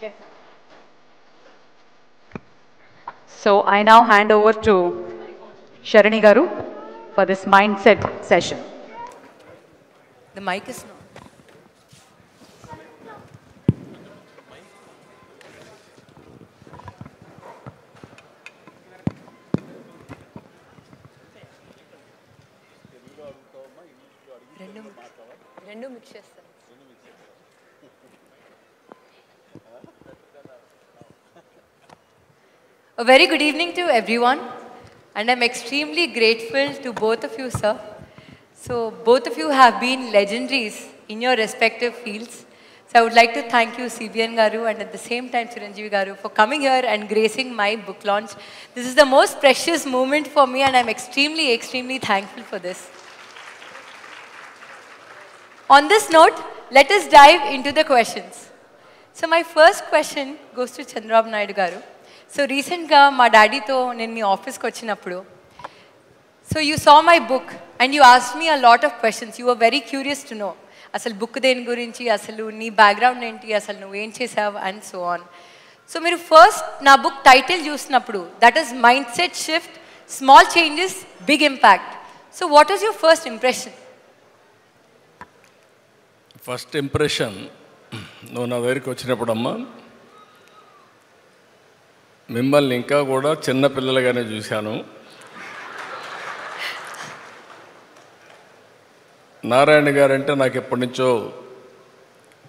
Okay. So I now hand over to Sharani Garu for this mindset session. The mic is not. రెండు mix చేస్తాను. A very good evening to everyone, and I'm extremely grateful to both of you, sir. So both of you have been legendaries in your respective fields. So I would like to thank you, CBN Garu, and at the same time Chiranjeevi Garu, for coming here and gracing my book launch. This is the most precious moment for me, and I'm extremely, extremely thankful for this. On this note, let us dive into the questions. So my first question goes to Chandrababu Naidu Garu. So recently, my daddy to nenu mee office ku vachinappudu. So you saw my book and you asked me a lot of questions. You were very curious to know. Asalu book deni gurinchi, asalu nee background enti, asalu nu em chesavu and so on. So మీరు first నా book title చూసినప్పుడు, that is mindset shift, small changes, big impact. So what was your first impression? First impression, నువ్వు నా దగ్గరికి వచ్చినప్పుడమ్మా మిమ్మల్ని ఇంకా కూడా చిన్నపిల్లలుగానే చూశాను. నారాయణ గారంటే నాకు ఎప్పటి నుంచో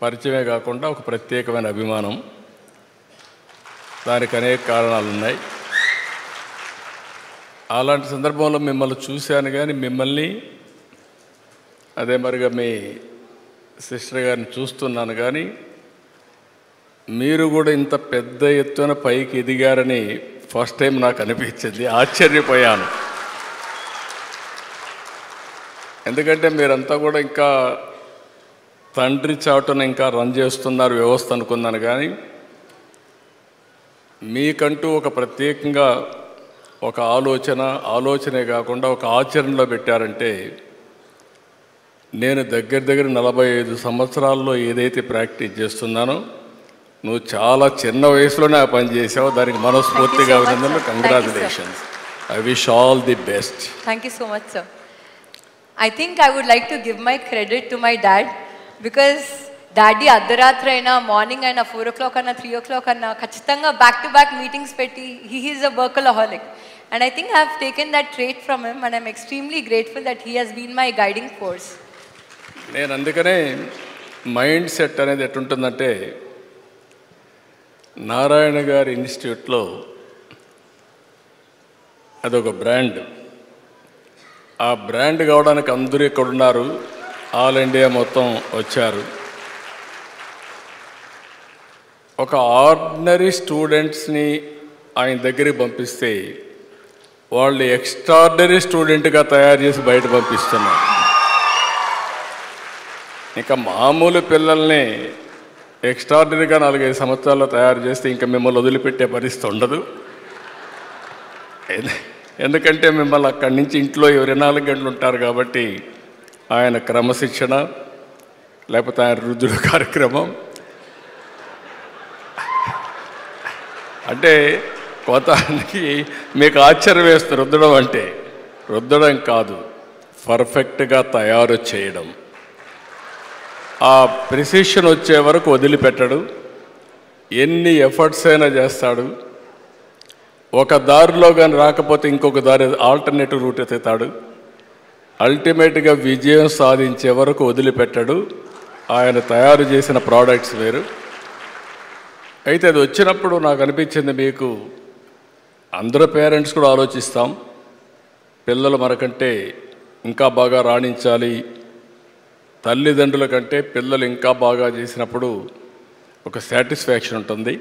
పరిచయమే కాకుండా ఒక ప్రత్యేకమైన అభిమానం. దానికి అనేక కారణాలు ఉన్నాయి. అలాంటి సందర్భంలో మిమ్మల్ని చూశాను, కానీ మిమ్మల్ని అదే మరిగా మీ సిస్టర్ గారిని చూస్తున్నాను, కానీ మీరు కూడా ఇంత పెద్ద ఎత్తున పైకి ఎదిగారని ఫస్ట్ టైం నాకు అనిపించింది. ఆశ్చర్యపోయాను. ఎందుకంటే మీరంతా కూడా ఇంకా తండ్రి చాటున ఇంకా రన్ చేస్తున్నారు వ్యవస్థ అనుకున్నాను, కానీ మీకంటూ ఒక ప్రత్యేకంగా ఒక ఆలోచనే కాకుండా ఒక ఆచరణలో పెట్టారంటే, నేను దగ్గర 45 సంవత్సరాల్లో ఏదైతే ప్రాక్టీస్ చేస్తున్నానో నువ్వు చాలా చిన్న వయసులోనే ఆ పని చేసావు. దానికి మనస్ఫూర్తిగా అభినందనలు. Congratulations. I wish all the best. Thank you so much sir. I think I would like to give my credit to my dad, because daddy అర్ధరాత్రి అయినా మార్నింగ్ అయినా 4 o'clock అయినా 3 o'clock అయినా ఖచ్చితంగా బ్యాక్ టు బ్యాక్ మీటింగ్స్ పెట్టి he is a workaholic, and I think I have taken that trait from him, and I'm extremely grateful that he has been my guiding force. నేను అందుకనే mind set అనేది ఎట్టుంటుందంటే, నారాయణ గారి ఇన్స్టిట్యూట్లో అదొక brand. ఆ brand కావడానికి అందరూ ఇక్కడ ఉన్నారు, ఆల్ ఇండియా మొత్తం వచ్చారు. ఒక ఆర్డినరీ స్టూడెంట్స్ని ఆయన దగ్గరికి పంపిస్తే వాళ్ళు ఎక్స్ట్రాడినరీ స్టూడెంట్గా తయారు చేసి బయట పంపిస్తున్నారు. ఇంకా మామూలు పిల్లల్ని ఎక్స్ట్రాడినరీగా 4-5 సంవత్సరాల్లో తయారు చేస్తే ఇంకా మిమ్మల్ని వదిలిపెట్టే పరిస్థితి ఉండదు. ఎందుకంటే మిమ్మల్ని అక్కడి నుంచి ఇంట్లో 24 గంటలు ఉంటారు కాబట్టి ఆయన క్రమశిక్షణ, లేకపోతే ఆయన రుద్రుడు కార్యక్రమం అంటే కొంతమందికి మీకు ఆశ్చర్యం వేస్తుంది. రుద్దడం కాదు, పర్ఫెక్ట్గా తయారు చేయడం. ఆ ప్రిసిషన్ వచ్చే వరకు వదిలిపెట్టడు. ఎన్ని ఎఫర్ట్స్ అయినా చేస్తాడు. ఒక దారిలో కానీ రాకపోతే ఇంకొక దారి, ఆల్టర్నేటివ్ రూట్ ఎత్తుతాడు. అల్టిమేట్గా విజయం సాధించే వరకు వదిలిపెట్టడు. ఆయన తయారు చేసిన ప్రోడక్ట్స్ వేరు. అయితే అది వచ్చినప్పుడు నాకు అనిపించింది, మీకు అందరూ పేరెంట్స్ కూడా ఆలోచిస్తాం, పిల్లలు మనకంటే ఇంకా బాగా రాణించాలి, తల్లిదండ్రుల కంటే పిల్లలు ఇంకా బాగా చేసినప్పుడు ఒక సాటిస్ఫాక్షన్ ఉంటుంది.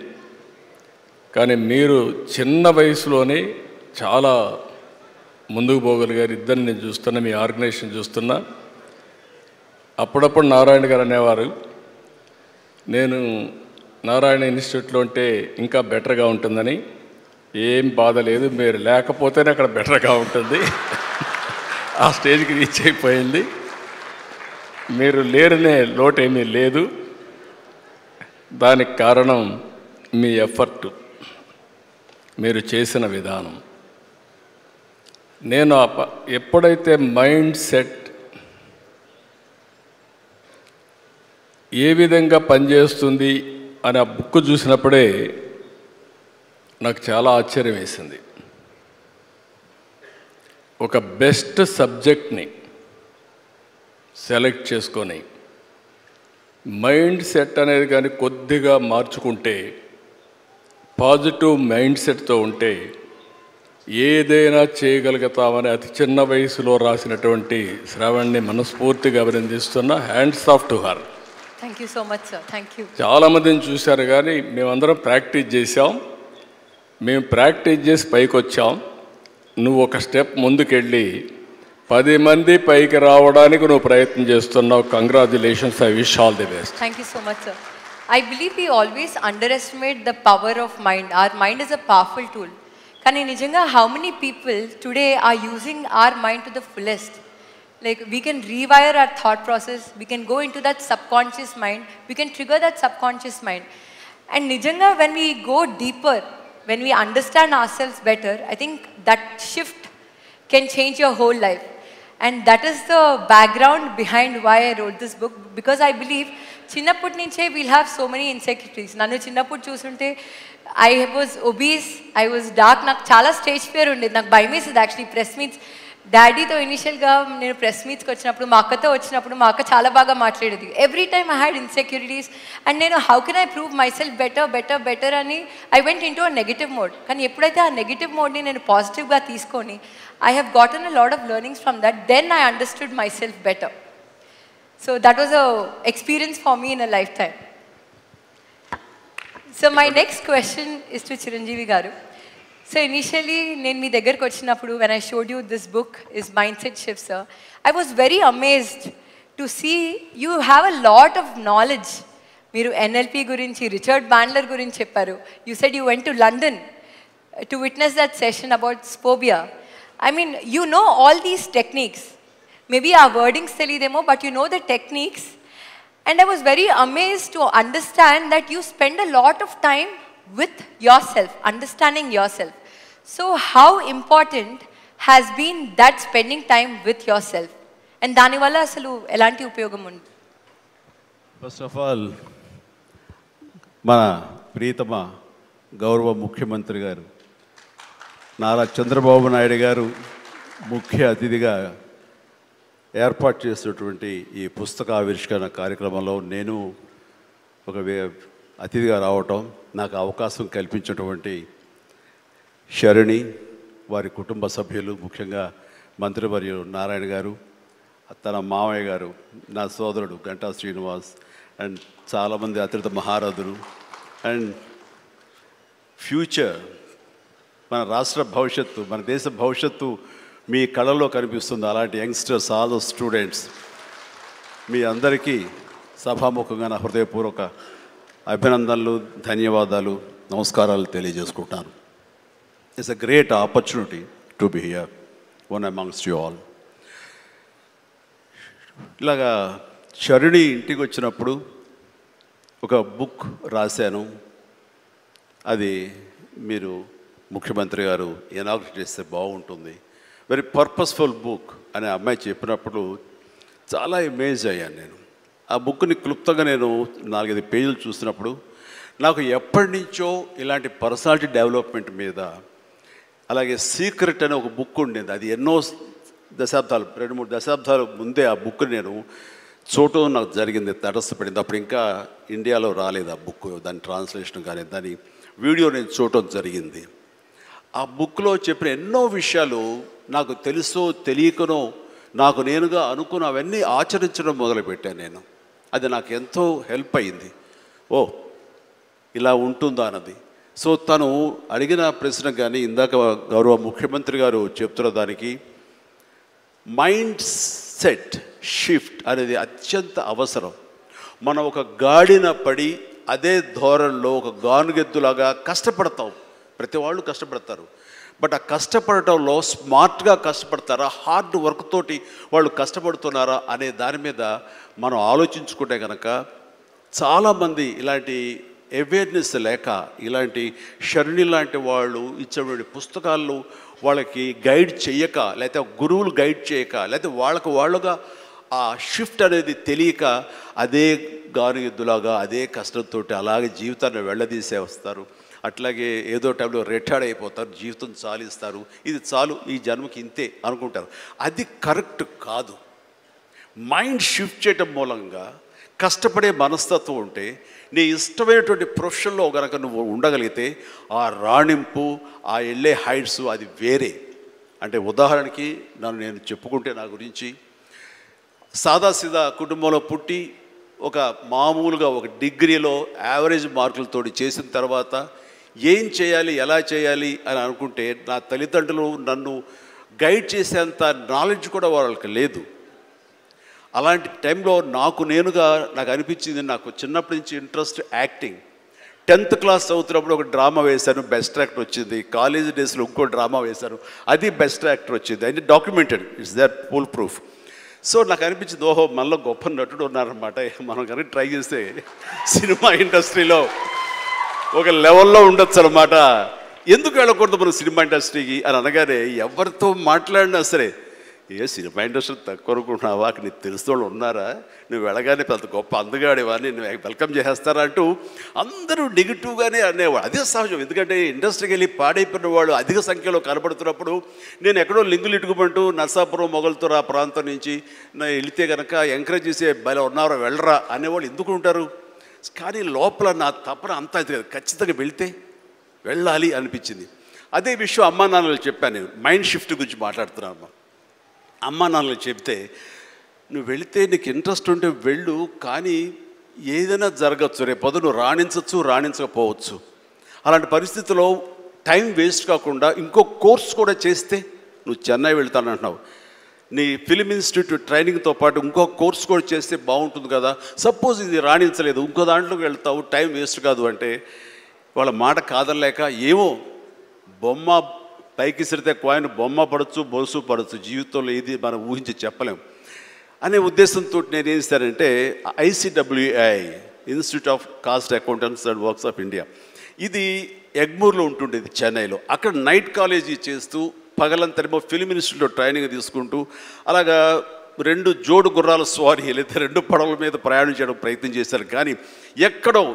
కానీ మీరు చిన్న వయసులోనే చాలా ముందుకు పోగలిగారు. ఇద్దరిని నేను చూస్తున్నా, మీ ఆర్గనైజేషన్ చూస్తున్నా. అప్పుడప్పుడు నారాయణ గారు అనేవారు, నేను నారాయణ ఇన్స్టిట్యూట్లో ఉంటే ఇంకా బెటర్గా ఉంటుందని. ఏం బాధ లేదు, మీరు లేకపోతేనే అక్కడ బెటర్గా ఉంటుంది. ఆ స్టేజ్కి రీచ్ అయిపోయింది. మీరు లేరనే లోటు ఏమీ లేదు. దానికి కారణం మీ ఎఫర్ట్, మీరు చేసిన విధానం, నేను ఎప్పుడైతే మైండ్ సెట్ ఏ విధంగా పనిచేస్తుంది అని ఆ బుక్ చూసినప్పుడే నాకు చాలా ఆశ్చర్యం వేసింది. ఒక బెస్ట్ సబ్జెక్ట్ని సెలెక్ట్ చేసుకొని మైండ్ సెట్ అనేది కానీ కొద్దిగా మార్చుకుంటే, పాజిటివ్ మైండ్ సెట్తో ఉంటే ఏదైనా చేయగలుగుతామని అతి చిన్న వయసులో రాసినటువంటి శ్రావణ్ని మనస్ఫూర్తిగా అభినందిస్తున్నా. Hands off to her. Thank you so much sir. Thank you. చాలామందిని చూశారు కానీ మేమందరం ప్రాక్టీస్ చేసాం. మేము ప్రాక్టీస్ చేసి పైకి వచ్చాం. నువ్వు ఒక స్టెప్ ముందుకెళ్ళి 10 మంది పైకి రావడానికి నువ్వు ప్రయత్నం చేస్తున్నావు. Congratulations. I wish all the best. Thank you so much, sir. I believe we always underestimate the power of mind. Our mind is a powerful tool. Kani nijanga, how many people today are using our mind to the fullest? Like, we can rewire our thought process. We can go into that subconscious mind. We can trigger that subconscious mind. And nijanga, when we go deeper, when we understand ourselves better, I think that shift can change your whole life. And that is the background behind why I wrote this book, because I believe చిన్నప్పటి నుంచే we'll have so many insecurities. నన్ను చిన్నప్పుడు చూసుంటే I was obese, I was dark, నాకు చాలా stage fear ఉండేది. నాకు భయం వేసేది యాక్చువల్లీ ప్రెస్ మీట్స్. డాడీతో ఇనిషియల్గా నేను ప్రెస్ మీట్స్కి వచ్చినప్పుడు, మా అక్కతో వచ్చినప్పుడు మా అక్క చాలా బాగా మాట్లాడేది. Every time I had insecurities and నేను how can I prove myself better అని I went into a negative mode. కానీ ఎప్పుడైతే ఆ నెగిటివ్ మోడ్ని నేను పాజిటివ్గా తీసుకొని I have gotten a lot of learnings from that. Then I understood myself better. So that was a experience for me in a lifetime. So my next question is to Chiranjeevi Garu. So initially, నేను మీ దగ్గరకు వచ్చినప్పుడు when I showed you this book is Mindset Shift, sir, I was very amazed to see you have a lot of knowledge. మీరు NLP గురించి, Richard Bandler గురించి చెప్పారు. You said you went to London to witness that session about Spobia. I mean, you know all these techniques. Maybe our wordings telidemo, but you know the techniques. And I was very amazed to understand that you spend a lot of time with yourself, understanding yourself. So how important has been that spending time with yourself? And dani valla asalu elanti upayogam undi? First of all, mana ప్రియతమ గౌరవ ముఖ్యమంత్రి గారు నారా చంద్రబాబు నాయుడు గారు ముఖ్య అతిథిగా ఏర్పాటు చేసినటువంటి ఈ పుస్తక ఆవిష్కరణ కార్యక్రమంలో నేను ఒక అతిథిగా రావటం, నాకు అవకాశం కల్పించినటువంటి శరణి, వారి కుటుంబ సభ్యులు, ముఖ్యంగా మంత్రివర్యులు నారాయణ గారు, తన మామయ్య గారు, నా సోదరుడు గంటా శ్రీనివాస్, అండ్ చాలామంది అతిథి మహారథులు, అండ్ ఫ్యూచర్ మన రాష్ట్ర భవిష్యత్తు, మన దేశ భవిష్యత్తు మీ కళలో కనిపిస్తుంది. అలాంటి యంగ్స్టర్స్, ఆల్ స్టూడెంట్స్, మీ అందరికీ సభాముఖంగా నా హృదయపూర్వక అభినందనలు, ధన్యవాదాలు, నమస్కారాలు తెలియజేసుకుంటాను. It's a great opportunity to be here one amongst you all. ఇలాగా శరణి ఇంటికి వచ్చినప్పుడు ఒక బుక్ రాశాను. అది మీరు ముఖ్యమంత్రి గారు ఇనాగ్రేట్ చేస్తే బాగుంటుంది, వెరీ పర్పస్ఫుల్ బుక్ అని అమ్మాయి చెప్పినప్పుడు చాలా అమేజ్ అయ్యాను నేను. ఆ బుక్ని క్లుప్తంగా నేను 4-5 పేజీలు చూసినప్పుడు నాకు ఎప్పటి నుంచో ఇలాంటి పర్సనాలిటీ డెవలప్మెంట్ మీద, అలాగే సీక్రెట్ అనే ఒక బుక్ ఉండేది. అది ఎన్నో దశాబ్దాలు, 2-3 దశాబ్దాల ముందే ఆ బుక్ నేను చూడటం నాకు జరిగింది, తటస్థపడింది. అప్పుడు ఇంకా ఇండియాలో రాలేదు ఆ బుక్, దాని ట్రాన్స్లేషన్ కానీ దాని వీడియో నేను చూడటం జరిగింది. ఆ బుక్లో చెప్పిన ఎన్నో విషయాలు నాకు తెలుసో తెలియకనో నాకు నేనుగా అనుకున్న అవన్నీ ఆచరించడం మొదలుపెట్టాను నేను. అది నాకు ఎంతో హెల్ప్ అయింది. ఓ ఇలా ఉంటుందా అన్నది. సో తను అడిగిన ప్రశ్న కానీ ఇందాక గౌరవ ముఖ్యమంత్రి గారు చెప్తున్న దానికి మైండ్ సెట్ షిఫ్ట్ అనేది అత్యంత అవసరం. మనం ఒక గాడిన పడి అదే ధోరణిలో ఒక గానుగెద్దులాగా కష్టపడతాం. ప్రతి వాళ్ళు కష్టపడతారు, బట్ ఆ కష్టపడటంలో స్మార్ట్గా కష్టపడతారా, హార్డ్ వర్క్ తోటి వాళ్ళు కష్టపడుతున్నారా అనే దాని మీద మనం ఆలోచించుకుంటే కనుక చాలామంది ఇలాంటి అవేర్నెస్ లేక ఇలాంటి శరణి లాంటి వాళ్ళు ఇచ్చినటువంటి పుస్తకాల్లో వాళ్ళకి గైడ్ చేయక, లేకపోతే గురువులు గైడ్ చేయక, లేకపోతే వాళ్ళుగా ఆ షిఫ్ట్ అనేది తెలియక అదే గానుగులాగా అదే కష్టంతో అలాగే జీవితాన్ని వెళ్ళదీసే వస్తారు. అట్లాగే ఏదో టైంలో రిటైర్డ్ అయిపోతారు, జీవితం చాలిస్తారు, ఇది చాలు ఈ జన్మకి ఇంతే అనుకుంటారు. అది కరెక్ట్ కాదు. మైండ్ షిఫ్ట్ చేయటం మూలంగా కష్టపడే మనస్తత్వం ఉంటే నీ ఇష్టమైనటువంటి ప్రొఫెషన్లో కనుక నువ్వు ఉండగలిగితే ఆ రాణింపు, ఆ వెళ్ళే హైట్స్ అది వేరే. అంటే ఉదాహరణకి నేను చెప్పుకుంటే నా గురించి సాదాసీదా కుటుంబంలో పుట్టి ఒక మామూలుగా ఒక డిగ్రీలో యావరేజ్ మార్కులతో చేసిన తర్వాత ఏం చేయాలి, ఎలా చేయాలి అని అనుకుంటే నా తల్లిదండ్రులు నన్ను గైడ్ చేసేంత నాలెడ్జ్ కూడా వాళ్ళకి లేదు. అలాంటి టైంలో నాకు అనిపించింది, నాకు చిన్నప్పటి నుంచి ఇంట్రెస్ట్ యాక్టింగ్. 10th క్లాస్ చదువుతున్నప్పుడు ఒక డ్రామా వేశాను, బెస్ట్ యాక్టర్ వచ్చింది. కాలేజ్ డేస్లో ఇంకో డ్రామా వేశాను, అది బెస్ట్ యాక్టర్ వచ్చింది. అది documented, it's that full proof. So నాకు అనిపించింది, ఓహో మనలో గొప్ప నటుడు ఉన్నారనమాట, మనం కనుక ట్రై చేస్తే సినిమా ఇండస్ట్రీలో ఒక లెవెల్లో ఉండొచ్చు అనమాట. ఎందుకు వెళ్ళకూడదు మనం సినిమా ఇండస్ట్రీకి అని అనగానే ఎవరితో మాట్లాడినా సరే, ఏ సినిమా ఇండస్ట్రీ తక్కువ అనుకుంటున్నావా, నీకు తెలిసిన వాళ్ళు ఉన్నారా, నువ్వు వెళ్ళగానే పెద్ద గొప్ప అందగాడేవా, నేను వెల్కమ్ చేసేస్తారా అంటూ అందరూ నెగిటివ్గానే అనేవాడు. అదే సహజం, ఎందుకంటే ఇండస్ట్రీకి వెళ్ళి పాడైపోయిన వాళ్ళు అధిక సంఖ్యలో కనబడుతున్నప్పుడు నేను ఎక్కడో లింగులు ఇటుకుమంటూ నర్సాపురం మొగల్తూరు ఆ ప్రాంతం నుంచి వెళితే కనుక ఎంకరేజ్ చేసే భలే ఉన్నారో వెళ్ళరా అనేవాళ్ళు ఎందుకు ఉంటారు. కానీ లోపల నా తపన అంతా ఖచ్చితంగా వెళితే వెళ్ళాలి అనిపించింది. అదే విషయం అమ్మా నాన్నలు చెప్పాను. నేను మైండ్ షిఫ్ట్ గురించి మాట్లాడుతున్నాను. అమ్మా నాన్నలు చెప్తే, నువ్వు వెళితే నీకు ఇంట్రెస్ట్ ఉంటే వెళ్ళు, కానీ ఏదైనా జరగచ్చు, రేపు నువ్వు రాణించవచ్చు, రాణించకపోవచ్చు. అలాంటి పరిస్థితుల్లో టైం వేస్ట్ కాకుండా ఇంకో కోర్స్ కూడా చేస్తే, నువ్వు చెన్నై వెళ్తానంటున్నావు, నీ ఫిలిం ఇన్స్టిట్యూట్ ట్రైనింగ్తో పాటు ఇంకో కోర్స్ కూడా చేస్తే బాగుంటుంది కదా. సపోజ్ ఇది రాణించలేదు, ఇంకో దాంట్లోకి వెళ్తావు, టైం వేస్ట్ కాదు అంటే వాళ్ళ మాట కాదనలేక, ఏమో బొమ్మ పైకి సిరితే కాయిన్ బొమ్మ పడవచ్చు, బొలుసు పడవచ్చు, జీవితంలో ఏది మనం ఊహించి చెప్పలేం అనే ఉద్దేశంతో నేను ఏం చేశానంటే ICWI institute of cost accountants and works of India, ఇది ఎగ్మూర్లో ఉంటుండేది చెన్నైలో. అక్కడ నైట్ కాలేజీ చేస్తూ పగలంతరేమో ఫిలిం ఇన్స్టిట్యూట్లో ట్రైనింగ్ తీసుకుంటూ అలాగా 2 జోడు గుర్రాల స్వారీ లేదా 2 పడవల మీద ప్రయాణం చేయడం ప్రయత్నం చేశారు. కానీ ఎక్కడో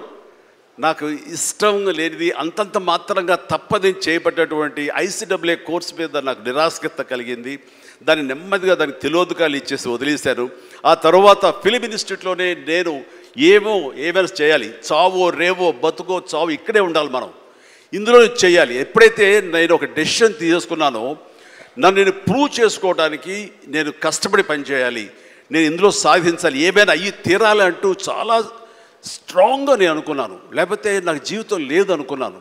నాకు ఇష్టం లేనిది, అంతంత మాత్రంగా తప్పదని చేయబడ్డటువంటి ICWI కోర్సు మీద నాకు నిరాశక్త కలిగింది. దాన్ని నెమ్మదిగా దానికి తెలియదుకాలు ఇచ్చేసి వదిలేశాను. ఆ తర్వాత ఫిలిం ఇన్స్టిట్యూట్లోనే నేను ఏమైనా చేయాలి, చావో రేవో బతుకో చావు ఇక్కడే ఉండాలి, మనం ఇందులో చేయాలి. ఎప్పుడైతే నేను ఒక డెసిషన్ తీసుకున్నానో నన్ను నేను ప్రూవ్ చేసుకోవడానికి నేను కష్టపడి పనిచేయాలి, నేను ఇందులో సాధించాలి, ఏమైనా అయ్యి తీరాలి అంటూ చాలా స్ట్రాంగ్గా నేను అనుకున్నాను. లేకపోతే నాకు జీవితం లేదు అనుకున్నాను.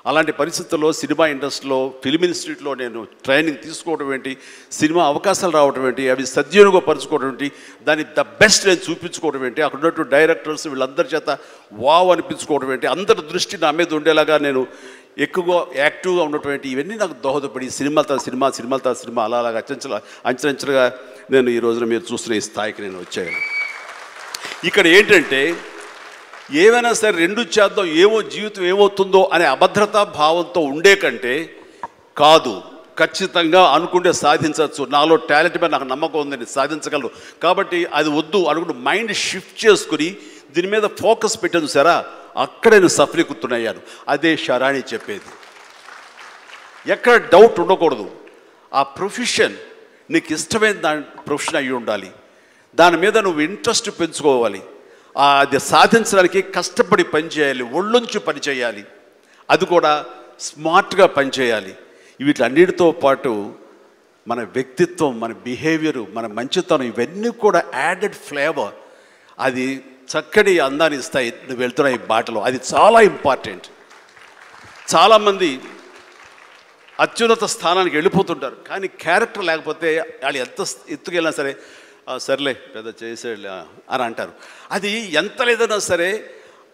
అలాంటి పరిస్థితుల్లో సినిమా ఇండస్ట్రీలో ఫిలిం ఇన్స్టిట్యూట్లో నేను ట్రైనింగ్ తీసుకోవడం ఏంటి, సినిమా అవకాశాలు రావడం ఏంటి, అవి సద్వినియోగపరచుకోవడం ఏంటి, దాన్ని ద బెస్ట్ నేను చూపించుకోవడం ఏంటి, అక్కడ ఉన్నటువంటి డైరెక్టర్స్ వీళ్ళందరి చేత వావ్ అనిపించుకోవడం ఏంటి, అందరి దృష్టి నా మీద ఉండేలాగా నేను ఎక్కువగా యాక్టివ్గా ఉన్నటువంటి ఇవన్నీ నాకు దోహదపడి సినిమాలతో సినిమా అలాగా అంచెలంచెలుగా నేను ఈ రోజున మీరు చూస్తున్న ఈ స్థాయికి నేను వచ్చాను. ఇక్కడ ఏంటంటే ఏమైనా సరే 2 చేద్దాం, జీవితం ఏమవుతుందో అనే అభద్రతా భావంతో ఉండే కంటే కాదు, ఖచ్చితంగా అనుకుంటే సాధించవచ్చు, నాలో టాలెంట్ మీద నాకు నమ్మకం ఉందని సాధించగలరు, కాబట్టి అది వద్దు అనుకుంటూ మైండ్ షిఫ్ట్ చేసుకుని దీని మీద ఫోకస్ పెట్టాను సరే, అక్కడ నేను సఫలీకృతునయ్యాను. అదే శరాణి చెప్పేది. ఎక్కడ డౌట్ ఉండకూడదు. ఆ ప్రొఫెషన్ నీకు ఇష్టమైన ప్రొఫెషన్ అయ్యి ఉండాలి, దాని మీద నువ్వు ఇంట్రెస్ట్ పెంచుకోవాలి, అది సాధించడానికి కష్టపడి పనిచేయాలి, ఒళ్ళొంచి పనిచేయాలి, అది కూడా స్మార్ట్గా పనిచేయాలి. వీటన్నిటితో పాటు మన వ్యక్తిత్వం, మన బిహేవియరు, మన మంచితనం, ఇవన్నీ కూడా యాడెడ్ ఫ్లేవర్, అది చక్కటి అందాన్ని ఇస్తాయి నువ్వు వెళ్తున్న ఈ బాటలో. అది చాలా ఇంపార్టెంట్. చాలామంది అత్యున్నత స్థానానికి వెళ్ళిపోతుంటారు, కానీ క్యారెక్టర్ లేకపోతే వాళ్ళు ఎంత ఎత్తుకెళ్ళినా సరే సర్లే పెద్ద చేసేళ్ళ అని అంటారు. అది ఎంత లేదన్నా సరే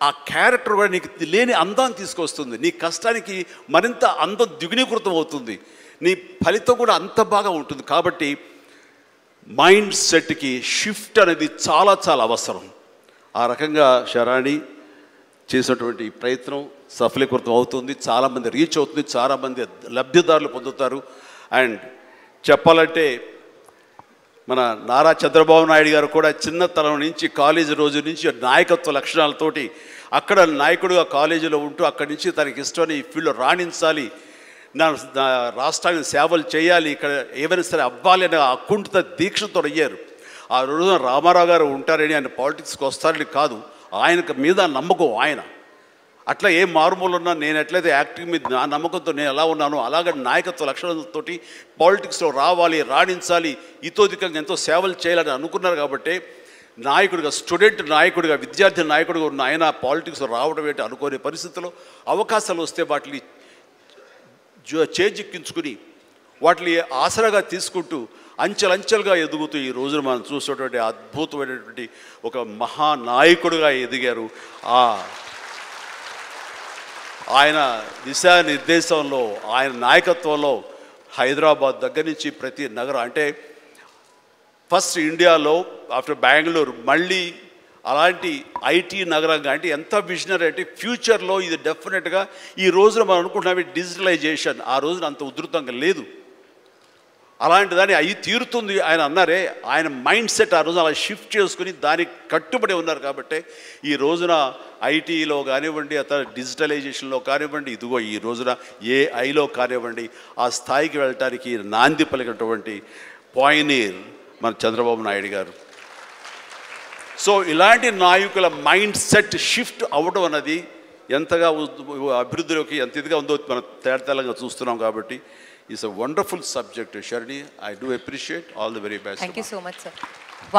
ఆ క్యారెక్టర్ కూడా నీకు లేని అందాన్ని తీసుకొస్తుంది, నీ కష్టానికి మరింత అందం ద్విగుణీకృతం అవుతుంది, నీ ఫలితం కూడా అంత బాగా ఉంటుంది. కాబట్టి మైండ్ సెట్కి షిఫ్ట్ అనేది చాలా చాలా అవసరం. ఆ రకంగా శరాణి చేసినటువంటి ఈ ప్రయత్నం సఫలీకృతం అవుతుంది, చాలామంది రీచ్ అవుతుంది, చాలామంది లబ్ధిదారులు పొందుతారు. అండ్ చెప్పాలంటే మన నారా చంద్రబాబు నాయుడు గారు కూడా చిన్నతనం నుంచి కాలేజీ రోజు నుంచి నాయకత్వ లక్షణాలతోటి అక్కడ నాయకుడుగా కాలేజీలో ఉంటూ అక్కడి నుంచి తనకి ఇష్టమైన ఈ ఫీల్డ్లో రాణించాలి, నా రాష్ట్రానికి సేవలు చేయాలి, ఇక్కడ ఏమైనా సరే అవ్వాలి అనే అకుంఠిత దీక్షతో అయ్యారు. ఆ రోజున రామారావు గారు ఉంటారని ఆయన పాలిటిక్స్కి వస్తారని కాదు, ఆయనకు మీద నమ్మకం ఆయన. అట్లా ఏ మారుమూలు ఉన్నా నేను ఎట్లయితే యాక్టింగ్ మీద నా నమ్మకంతో నేను ఎలా ఉన్నానో అలాగే నాయకత్వ లక్షణాలతోటి పాలిటిక్స్లో రావాలి, రాణించాలి, ఇతోధికంగా ఎంతో సేవలు చేయాలని అనుకున్నారు. కాబట్టి నాయకుడిగా, స్టూడెంట్ నాయకుడిగా, విద్యార్థి నాయకుడిగా ఉన్న ఆయన పాలిటిక్స్లో రావడం ఏంటి అనుకోని పరిస్థితుల్లో అవకాశాలు వస్తే వాటిని చేజిక్కించుకుని వాటిని ఆసరాగా తీసుకుంటూ అంచెలంచెలుగా ఎదుగుతూ ఈ రోజున మనం చూసేటువంటి అద్భుతమైనటువంటి ఒక మహానాయకుడిగా ఎదిగారు. ఆయన దిశానిర్దేశంలో, ఆయన నాయకత్వంలో హైదరాబాద్ దగ్గర నుంచి ప్రతి నగరం, అంటే ఫస్ట్ ఇండియాలో ఆఫ్టర్ బెంగళూరు మళ్ళీ అలాంటి ఐటీ నగరంగా, అంటే ఎంత విజనరీ అంటే ఫ్యూచర్లో ఇది డెఫినెట్గా ఈ రోజున మనం అనుకుంటున్నాం డిజిటలైజేషన్ ఆ రోజున అంత ఉధృతంగా లేదు, అలాంటి దాన్ని అవి తీరుతుంది ఆయన అన్నారే. ఆయన మైండ్ సెట్ ఆ రోజున అలా షిఫ్ట్ చేసుకుని దానికి కట్టుబడి ఉన్నారు. కాబట్టి ఈ రోజున ఐటీలో కానివ్వండి, అతను డిజిటలైజేషన్లో కానివ్వండి, ఇదిగో ఈ రోజున ఏఐలో కానివ్వండి, ఆ స్థాయికి వెళ్ళటానికి నాంది పలికినటువంటి పాయనీర్ మన చంద్రబాబు నాయుడు గారు. సో ఇలాంటి నాయకుల మైండ్ సెట్ షిఫ్ట్ అవ్వడం అన్నది ఎంతగా అభివృద్ధిలోకి ఎంత ఇదిగా ఉందో మనం తేటతెల్లంగా చూస్తున్నాం. కాబట్టి it's a wonderful subject, Sharni. I do appreciate. All the very best. Thank you so much, sir.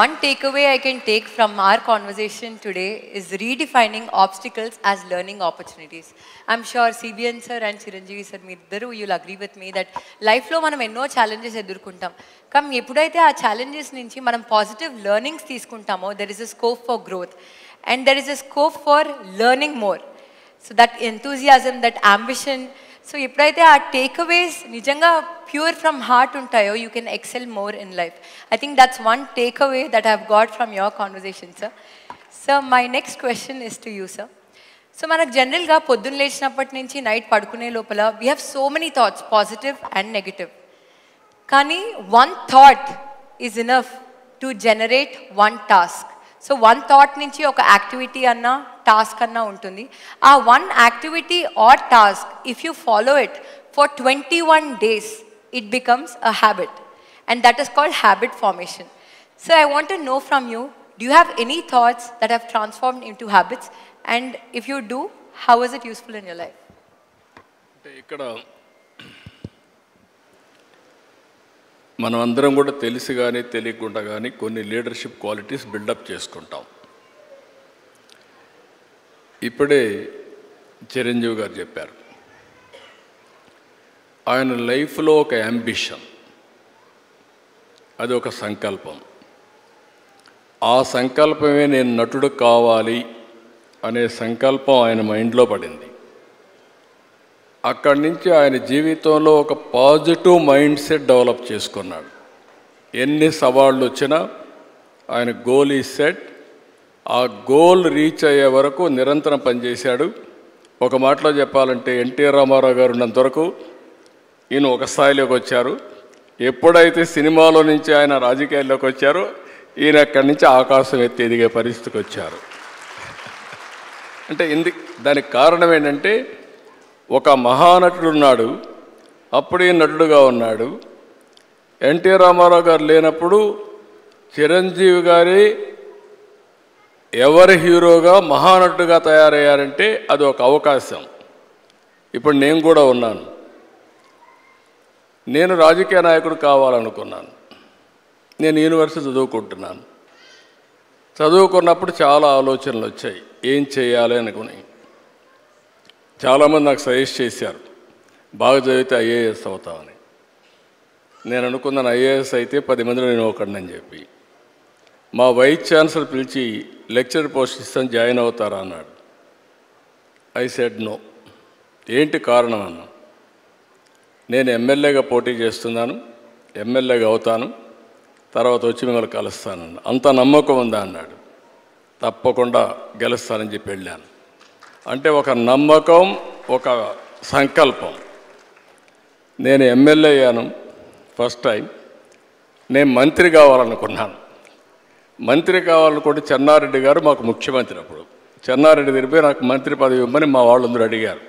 One takeaway I can take from our conversation today is redefining obstacles as learning opportunities. I'm sure CBN sir and Chiranjeevi sir, meedaru you'll agree with me that life lo manam enno challenges edurkuntam. Kam eppudaithe aa challenges nunchi manam positive learnings teeskuntamo, there is a scope for growth and there is a scope for learning more. So that enthusiasm, that ambition, so ఎప్పుడైతే ఆ takeaways నిజంగా pure from heart ఉంటాయో you can excel more in life. I think that's one takeaway that I have got from your conversation sir. Sir my next question is to you sir. So మనకు జనరల్గా పొద్దున్న లేచినప్పటి నుంచి night పడుకునే లోపల we have so many thoughts, positive and negative. కానీ one thought is enough to generate one task. So one thought నుంచి ఒక యాక్టివిటీ అన్నా టాస్క్ అన్నా ఉంటుంది. ఆ one activity are task if you follow it for 21 days it becomes a habit and that is called habit formation. So I want to know from you, do you have any thoughts that have transformed into habits, and if you do, how is it useful in your life? ఇక్కడ మనం అందరం కూడా తెలిసి కానీ తెలియకుండా కానీ కొన్ని leadership qualities buildup చేసుకుంటాం. ఇప్పుడే చిరంజీవి గారు చెప్పారు, ఆయన లైఫ్లో ఒక యాంబిషన్, అది ఒక సంకల్పం. ఆ సంకల్పమే నేను నటుడు కావాలి అనే సంకల్పం ఆయన మైండ్లో పడింది. అక్కడి నుంచి ఆయన జీవితంలో ఒక పాజిటివ్ మైండ్ సెట్ డెవలప్ చేసుకున్నాడు. ఎన్ని సవాళ్ళు వచ్చినా ఆయన గోల్ ఈ సెట్, ఆ గోల్ రీచ్ అయ్యే వరకు నిరంతరం పనిచేశాడు. ఒక మాటలో చెప్పాలంటే ఎన్టీ రామారావు గారు ఉన్నంత వరకు ఈయన ఒక స్థాయిలోకి వచ్చారు. ఎప్పుడైతే సినిమాలో నుంచి ఆయన రాజకీయాల్లోకి వచ్చారో ఈయన అక్కడి నుంచి ఆకాశం ఎత్తి ఎదిగే పరిస్థితికి వచ్చారు. అంటే దానికి కారణం ఏంటంటే ఒక మహానటుడు ఉన్నాడు, అప్పుడే నటుడుగా ఉన్నాడు. ఎన్టీ రామారావు గారు లేనప్పుడు చిరంజీవి గారి ఎవరి హీరోగా మహానటుడుగా తయారయ్యారంటే అది ఒక అవకాశం. ఇప్పుడు నేను కూడా ఉన్నాను. నేను రాజకీయ నాయకుడు కావాలనుకున్నాను. నేను యూనివర్సిటీ చదువుకుంటున్నాను. చదువుకున్నప్పుడు చాలా ఆలోచనలు వచ్చాయి, ఏం చేయాలి అనుకుని. చాలామంది నాకు సజెస్ట్ చేశారు, బాగా చదివితే ఐఏఎస్ అవుతామని. నేను అనుకున్నాను ఐఏఎస్ అయితే 10 మందిలో నేను ఒకడినని చెప్పి. మా వైస్ ఛాన్సలర్ పిలిచి లెక్చర్ పోస్ట్ ఇస్తాను, జాయిన్ అవుతారా అన్నాడు. I said no. ఏంటి కారణం అన్నా, నేను ఎమ్మెల్యేగా పోటీ చేస్తున్నాను, ఎమ్మెల్యేగా అవుతాను, తర్వాత వచ్చి మిమ్మల్ని కలుస్తానన్న. అంత నమ్మకం ఉందా అన్నాడు. తప్పకుండా గెలుస్తానని చెప్పి వెళ్ళాను. అంటే ఒక నమ్మకం, ఒక సంకల్పం. నేను ఎమ్మెల్యే అయ్యాను ఫస్ట్ టైం. నేను మంత్రి కావాలనుకున్నాను. మంత్రి కావాలనుకుంటే చెన్నారెడ్డి గారు మాకు ముఖ్యమంత్రి. అప్పుడు చెన్నారెడ్డి తిరిగిపోయి నాకు మంత్రి పదవి ఇవ్వమని మా వాళ్ళందరూ అడిగారు.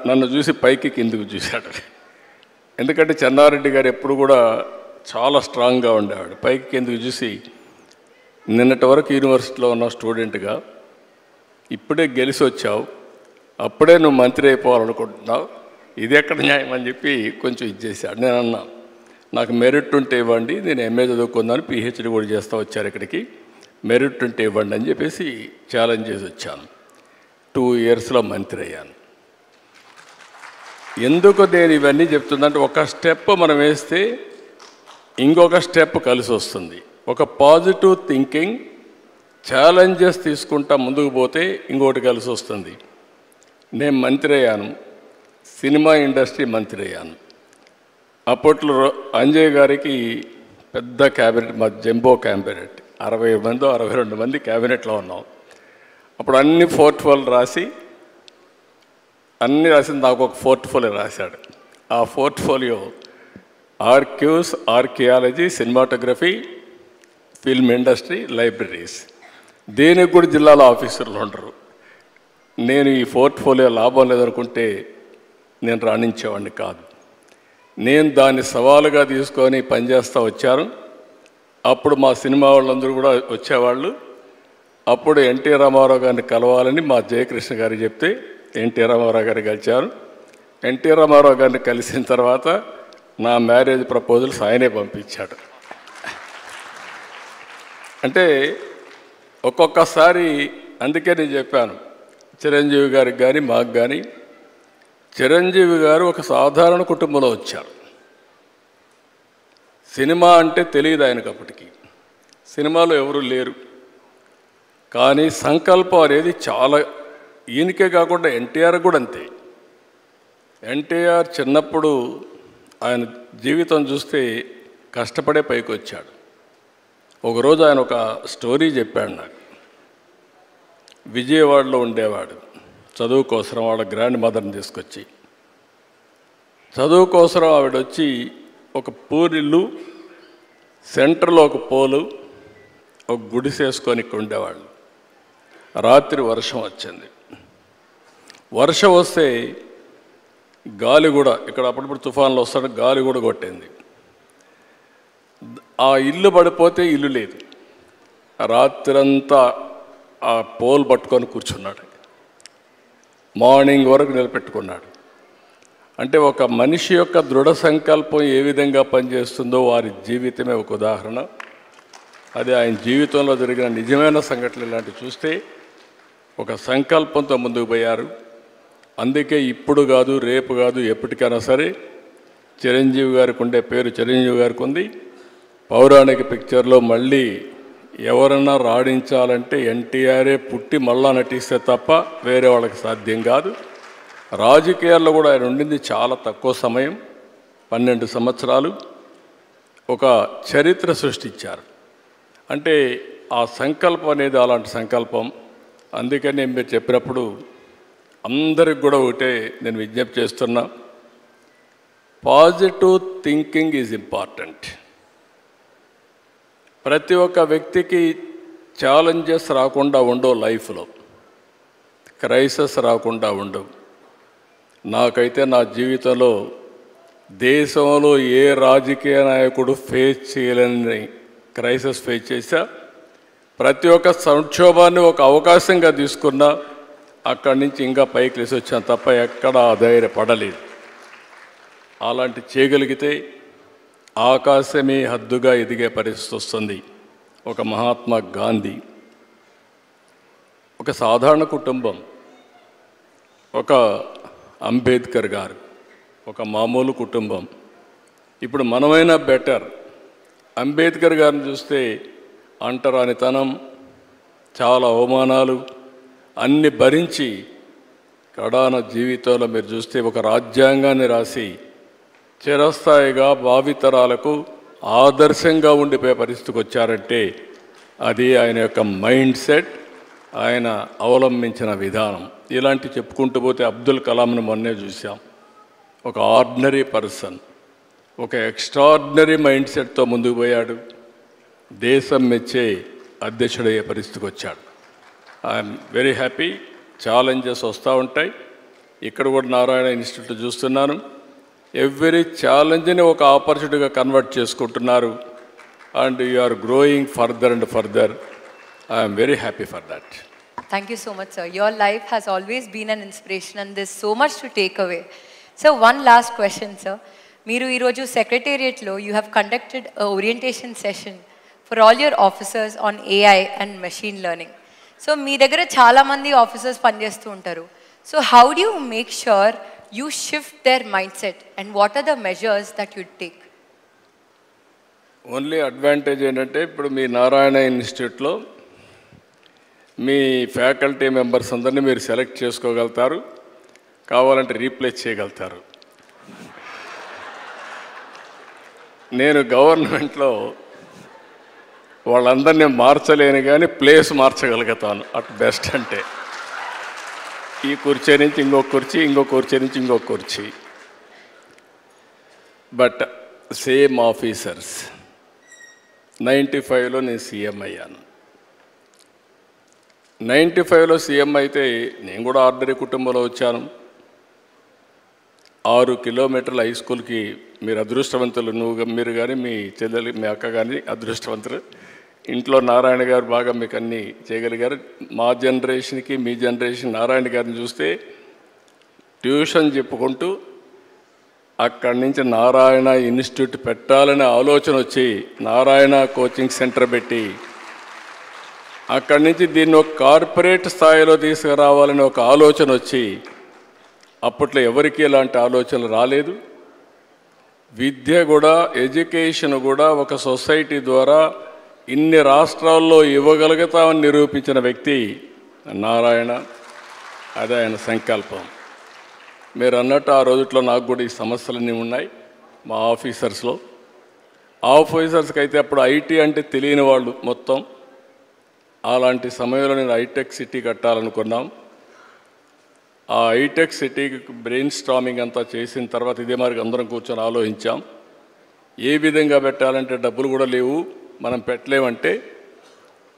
నన్ను చూసి పైకి కిందికి చూశాడు. ఎందుకంటే చెన్నారెడ్డి గారు ఎప్పుడు కూడా చాలా స్ట్రాంగ్గా ఉండేవాడు. పైకి కిందికి చూసి, నిన్నటి వరకు యూనివర్సిటీలో ఉన్న స్టూడెంట్గా ఇప్పుడే గెలిచి వచ్చావు, అప్పుడే నువ్వు మంత్రి అయిపోవాలనుకుంటున్నావు, ఇది ఎక్కడ న్యాయం అని చెప్పి కొంచెం ఇచ్చేసాడు. నేను అన్నా, నాకు మెరిట్ ఉంటే ఇవ్వండి, నేను ఎంఏ చదువుకుందాను, పిహెచ్డి కూడా చేస్తూ వచ్చారు ఇక్కడికి, మెరిట్ ఉంటే ఇవ్వండి అని చెప్పేసి ఛాలెంజ్ చేసి వచ్చాను. 2 ఇయర్స్లో మంత్రి అయ్యాను. ఎందుకు నేను ఇవన్నీ చెప్తుందంటే, ఒక స్టెప్ మనం వేస్తే ఇంకొక స్టెప్ కలిసి వస్తుంది. ఒక పాజిటివ్ థింకింగ్, ఛాలెంజెస్ తీసుకుంటా ముందుకు పోతే ఇంకోటి కలిసి వస్తుంది. నేను మంత్రి అయ్యాను, సినిమా ఇండస్ట్రీ మంత్రి అయ్యాను. అప్పట్లో అంజయ్ గారికి పెద్ద క్యాబినెట్, మా జంబో క్యాబినెట్, 60 మందో 62 మంది క్యాబినెట్లో ఉన్నాం. అప్పుడు అన్ని పోర్ట్ఫోలియో రాసి నాకు ఒక పోర్ట్ఫోలియో రాశాడు. ఆ portfolio archives, archaeology, cinematography, film industry, libraries. దేనికి కూడా జిల్లాలో ఆఫీసర్లు ఉండరు. నేను ఈ పోర్ట్ఫోలియో లాభం లేదనుకుంటే నేను రాణించేవాడిని కాదు. నేను దాన్ని సవాలుగా తీసుకొని పనిచేస్తూ వచ్చాను. అప్పుడు మా సినిమా వాళ్ళందరూ కూడా వచ్చేవాళ్ళు. అప్పుడు ఎన్టీ రామారావు గారిని కలవాలని మా జయకృష్ణ గారికి చెప్తే ఎన్టీ రామారావు గారిని కలిశారు. ఎన్టీ రామారావు గారిని కలిసిన తర్వాత నా మ్యారేజ్ ప్రపోజల్స్ ఆయనే పంపించాడు. అంటే ఒక్కొక్కసారి, అందుకే నేను చెప్పాను చిరంజీవి గారికి కానీ మాకు కానీ, చిరంజీవి గారు ఒక సాధారణ కుటుంబంలో వచ్చారు. సినిమా అంటే తెలియదు ఆయనకు అప్పటికి, సినిమాలో ఎవరు లేరు. కానీ సంకల్పం అనేది చాలా, ఈయనకే కాకుండా ఎన్టీఆర్ కూడా అంతే. ఎన్టీఆర్ చిన్నప్పుడు ఆయన జీవితం చూస్తే కష్టపడే పైకి వచ్చాడు. ఒకరోజు ఆయన ఒక స్టోరీ చెప్పాడు నాకు. విజయవాడలో ఉండేవాడు, చదువు కోసం వాళ్ళ గ్రాండ్ మదర్ని తీసుకొచ్చి, చదువు కోసం ఆవిడ వచ్చి ఒక పూరిల్లు, సెంటర్లో ఒక పోలు, ఒక గుడిసేసుకొని ఇక్కడ ఉండేవాళ్ళు. రాత్రి వర్షం వచ్చింది. వర్షం వస్తే గాలి కూడా, ఇక్కడ అప్పుడప్పుడు తుఫాన్లు వస్తాడు, గాలి కూడా కొట్టింది. ఆ ఇల్లు పడిపోతే ఇల్లు లేదు. రాత్రంతా ఆ పోల్ పట్టుకొని కూర్చున్నాడు. మార్నింగ్ వరకు నిలబెట్టుకున్నాడు. అంటే ఒక మనిషి యొక్క దృఢ సంకల్పం ఏ విధంగా పనిచేస్తుందో వారి జీవితమే ఒక ఉదాహరణ. అది ఆయన జీవితంలో జరిగిన నిజమైన సంఘటనలు ఇలాంటివి చూస్తే ఒక సంకల్పంతో ముందుకు పోయారు. అందుకే ఇప్పుడు కాదు, రేపు కాదు, ఎప్పటికైనా సరే చిరంజీవి గారికి ఉండే పేరు చిరంజీవి గారికి ఉంది. పౌరాణిక పిక్చర్లో మళ్ళీ ఎవరన్నా రాణించాలంటే ఎన్టీఆరే పుట్టి మళ్ళా నటిస్తే తప్ప వేరే వాళ్ళకి సాధ్యం కాదు. రాజకీయాల్లో కూడా ఆయన ఉండింది చాలా తక్కువ సమయం, 12 సంవత్సరాలు. ఒక చరిత్ర సృష్టించారు. అంటే ఆ సంకల్పం అనేది అలాంటి సంకల్పం. అందుకని మీరు చెప్పినప్పుడు అందరికి కూడా ఒకటే నేను విజ్ఞప్తి చేస్తున్నా, పాజిటివ్ థింకింగ్ ఈజ్ ఇంపార్టెంట్. ప్రతి ఒక్క వ్యక్తికి ఛాలెంజెస్ రాకుండా ఉండవు, లైఫ్లో క్రైసిస్ రాకుండా ఉండవు. నాకైతే నా జీవితంలో దేశంలో ఏ రాజకీయ నాయకుడు ఫేస్ చేయలేని క్రైసిస్ ఫేస్ చేశా. ప్రతి ఒక్క సంక్షోభాన్ని ఒక అవకాశంగా తీసుకున్నా, అక్కడి నుంచి ఇంకా పైకి లేసి వచ్చాను తప్ప ఎక్కడా ధైర్యపడలేదు. అలాంటి చేయగలిగితే ఆకాశమే హద్దుగా ఎదిగే పరిస్థితి వస్తుంది. ఒక మహాత్మా గాంధీ, ఒక సాధారణ కుటుంబం, ఒక అంబేద్కర్ గారు, ఒక మామూలు కుటుంబం. ఇప్పుడు మనమైనా బెటర్. అంబేద్కర్ గారిని చూస్తే అంటరానితనం, చాలా అవమానాలు అన్ని భరించి కడాన జీవితంలో మీరు చూస్తే ఒక రాజ్యాంగాన్ని రాసి చిరస్థాయిగా భావితరాలకు ఆదర్శంగా ఉండిపోయే పరిస్థితికి వచ్చారంటే అది ఆయన యొక్క మైండ్ సెట్, ఆయన అవలంబించిన విధానం, ఇలాంటి చెప్పుకుంటూ పోతే అబ్దుల్ కలాంను మొన్నే చూసాం. ఒక ఆర్డినరీ పర్సన్, ఒక ఎక్స్ట్రాడినరీ మైండ్ సెట్తో ముందుకు పోయాడు. దేశం మెచ్చే అధ్యక్షుడయ్యే పరిస్థితికి వచ్చాడు. I'm very happy. ఛాలెంజెస్ వస్తూ ఉంటాయి. ఇక్కడ కూడా నారాయణ ఇన్స్టిట్యూట్ చూస్తున్నాను. ఎవ్రీ ఛాలెంజ్ని ఒక ఆపర్చునిటీగా కన్వర్ట్ చేసుకుంటున్నారు. And you are growing further and further. I'm very happy for that. Thank you so much, sir. Your life has always been an inspiration and there's so much to take away. So one last question, sir. Meeru ee roju secretariat lo you have conducted a orientation session for all your officers on AI and machine learning. So mee daggara chaala mandi officers panchestu untaru. So how do you make sure you shift their mindset and what are the measures that you take? Only advantage ఏంటంటే ఇప్పుడు మీ నారాయణ ఇన్స్టిట్యూట్లో మీ faculty members అందరినీ మీరు select చేసుకోగలుగుతారు. కావాలంటే replace చేయగలుగుతారు. నేను గవర్నమెంట్లో వాళ్ళందరినీ మార్చలేను కానీ ప్లేస్ మార్చగలుగుతాను అట్ బెస్ట్. అంటే ఈ కుర్చీ నుంచి ఇంకొక కుర్చీ, ఇంకొక కుర్చీ నుంచి ఇంకొక కుర్చీ. But same officers. 95లో నేను సీఎం అయ్యాను. 95లో సీఎం అయితే నేను కూడా ఆర్డినరీ కుటుంబంలో వచ్చాను. 6 కిలోమీటర్ల హై స్కూల్కి మీరు అదృష్టవంతులు. మీరు కానీ మీ చెల్లెలు మీ అక్క కానీ అదృష్టవంతులు. ఇంట్లో నారాయణ గారు బాగా మీకు అన్నీ చేయగలిగారు. మా జనరేషన్కి మీ జనరేషన్ నారాయణ గారిని చూస్తే ట్యూషన్ చెప్పుకుంటూ అక్కడి నుంచి నారాయణ ఇన్స్టిట్యూట్ పెట్టాలనే ఆలోచన వచ్చి నారాయణ కోచింగ్ సెంటర్ పెట్టి అక్కడి నుంచి దీన్ని ఒక కార్పొరేట్ స్థాయిలో తీసుకురావాలని ఒక ఆలోచన వచ్చి అప్పట్లో ఎవరికి ఇలాంటి ఆలోచనలు రాలేదు. విద్య కూడా, ఎడ్యుకేషన్ కూడా ఒక సొసైటీ ద్వారా ఇన్ని రాష్ట్రాల్లో ఇవ్వగలుగుతామని నిరూపించిన వ్యక్తి నారాయణ. అదే ఆయన సంకల్పం. మీరు అన్నట్టు ఆ రోజుల్లో నాకు కూడా ఈ సమస్యలన్నీ ఉన్నాయి మా ఆఫీసర్స్లో. ఆఫీసర్స్కి అయితే అప్పుడు ఐటీ అంటే తెలియని వాళ్ళు మొత్తం. అలాంటి సమయంలో నేను హైటెక్ సిటీ కట్టాలనుకున్నాం. ఆ హైటెక్ సిటీకి బ్రెయిన్ స్టార్మింగ్ అంతా చేసిన తర్వాత ఇదే మరి అందరం కూర్చొని ఆలోచించాం. ఏ విధంగా పెట్టాలంటే డబ్బులు కూడా లేవు, మనం పెట్టలేమంటే